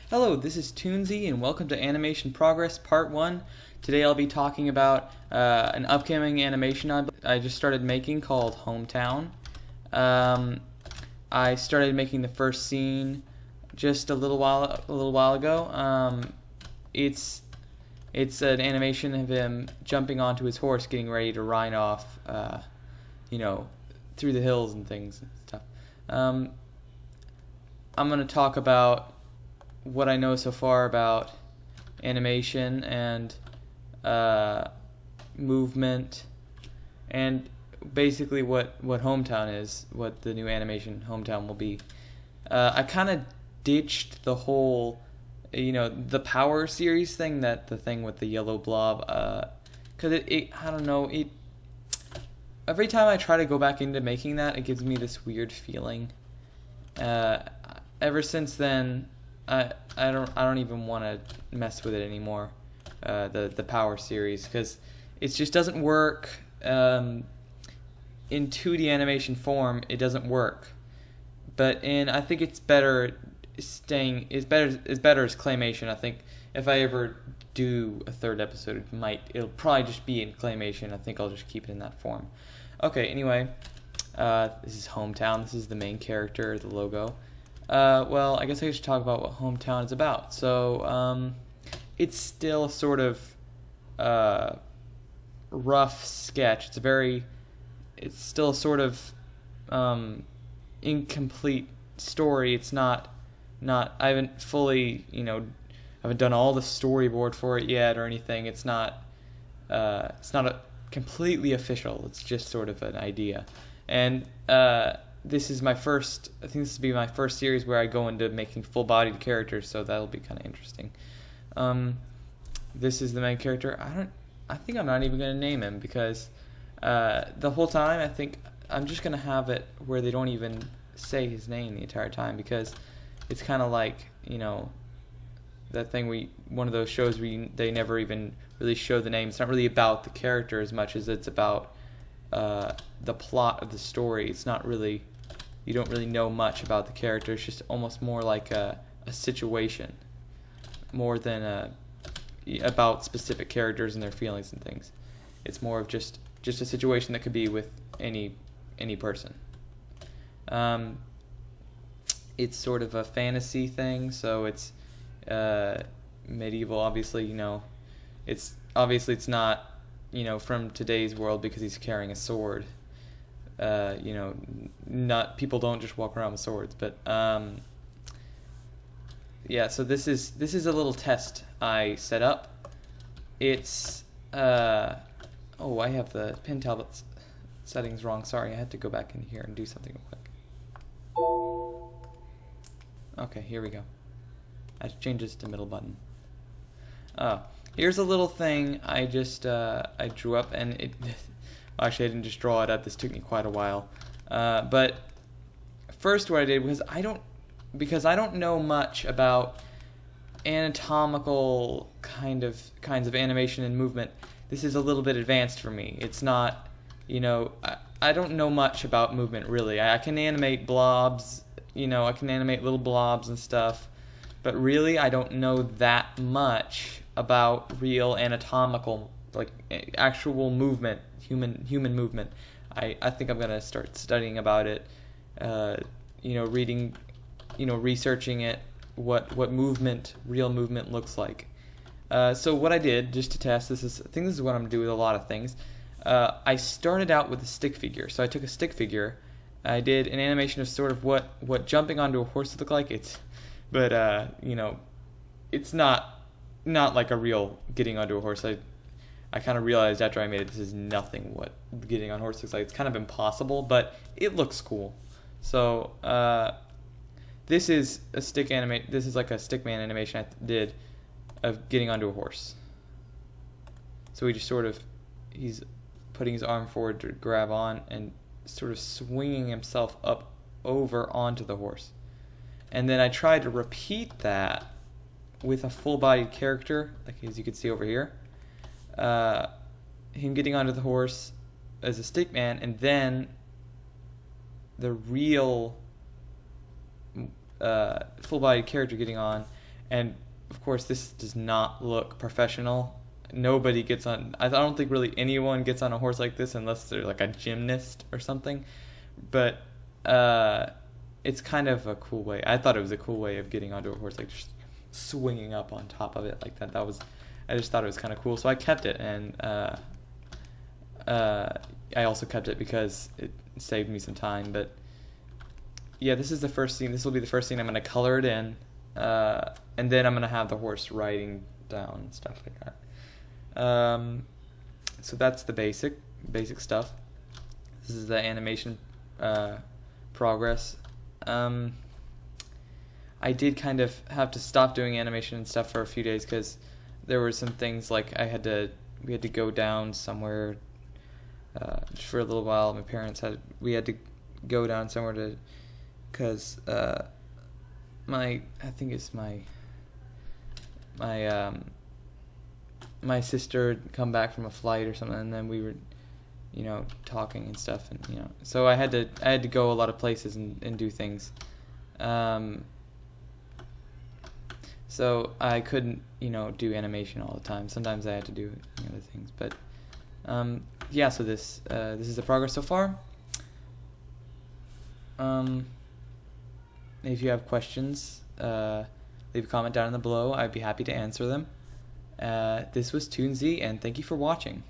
Hello, this is Toonsy, and welcome to Animation Progress Part 1. Today I'll be talking about an upcoming animation I just started making called Hometown. I started making the first scene just a little while ago. It's an animation of him jumping onto his horse, getting ready to ride off, through the hills and things and stuff. I'm going to talk about what I know so far about animation and movement, and basically what Hometown is, what the new animation Hometown will be. I kind of ditched the whole, the Power series thing, the thing with the yellow blob, because I don't know, every time I try to go back into making that, it gives me this weird feeling. Ever since then, I don't even want to mess with it anymore. The Power series, because it just doesn't work in 2D animation form. It doesn't work, but I think it's better as claymation. I think if I ever do a third episode, it'll probably just be in claymation. I think I'll just keep it in that form. Okay. Anyway, this is Hometown. This is the main character, the logo. Well, I guess I should talk about what Hometown is about. So, it's still a sort of rough sketch. It's still a sort of incomplete story. It's not. I haven't fully, I haven't done all the storyboard for it yet or anything. It's not completely official. It's just sort of an idea, and this is my first. I think this will be my first series where I go into making full-bodied characters, so that'll be kind of interesting. This is the main character. I think I'm not even going to name him, because the whole time I think I'm just going to have it where they don't even say his name the entire time, because it's kind of like, that thing one of those shows where they never even really show the name. It's not really about the character as much as it's about the plot of the story. It's not really, you don't really know much about the character. It's just almost more like a situation, more than about specific characters and their feelings and things. It's more of just a situation that could be with any person. It's sort of a fantasy thing, so it's medieval. Obviously, it's not, from today's world, because he's carrying a sword. Not, people don't just walk around with swords, but yeah. So this is a little test I set up. It's I have the pin tablet settings wrong. Sorry, I had to go back in here and do something real quick. Okay, here we go. I changed this to middle button. Here's a little thing I just I drew up, and it actually I didn't just draw it up. This took me quite a while. But first, what I did was because I don't know much about anatomical kinds of animation and movement. This is a little bit advanced for me. It's not, I don't know much about movement, really. I can animate blobs, I can animate little blobs and stuff, but really I don't know that much about real anatomical, like actual movement, human movement. I think I'm gonna start studying about it, reading, researching it, what real movement looks like. So what I did, just to test this, I think this is what I'm gonna do with a lot of things. I started out with a stick figure. So I took a stick figure. I did an animation of sort of what jumping onto a horse would look like. It's not like a real getting onto a horse. I kind of realized after I made it, this is nothing what getting on a horse looks like. It's kind of impossible, but it looks cool. So this is a This is like a stickman animation I did of getting onto a horse. So he's putting his arm forward to grab on and sort of swinging himself up over onto the horse. And then I tried to repeat that with a full-bodied character, like as you can see over here. Him getting onto the horse as a stickman, and then the real full-bodied character getting on, And of course, this does not look professional. Nobody gets on. I don't think really anyone gets on a horse like this unless they're like a gymnast or something. But it's kind of a cool way. I thought it was a cool way of getting onto a horse, like just swinging up on top of it like that. I just thought it was kind of cool, so I kept it, and I also kept it because it saved me some time. But yeah, this is the first scene. This will be the first scene I'm going to color it in, and then I'm going to have the horse riding down and stuff like that. So that's the basic stuff. This is the animation progress. I did kind of have to stop doing animation and stuff for a few days because there were some things like we had to go down somewhere just for a little while. We had to go down somewhere because my sister had come back from a flight or something, and then we were, talking and stuff, and so I had to go a lot of places and do things. So I couldn't, do animation all the time. Sometimes I had to do other things, but yeah. So this is the progress so far. If you have questions, leave a comment down below. I'd be happy to answer them. This was Toonsy, and thank you for watching.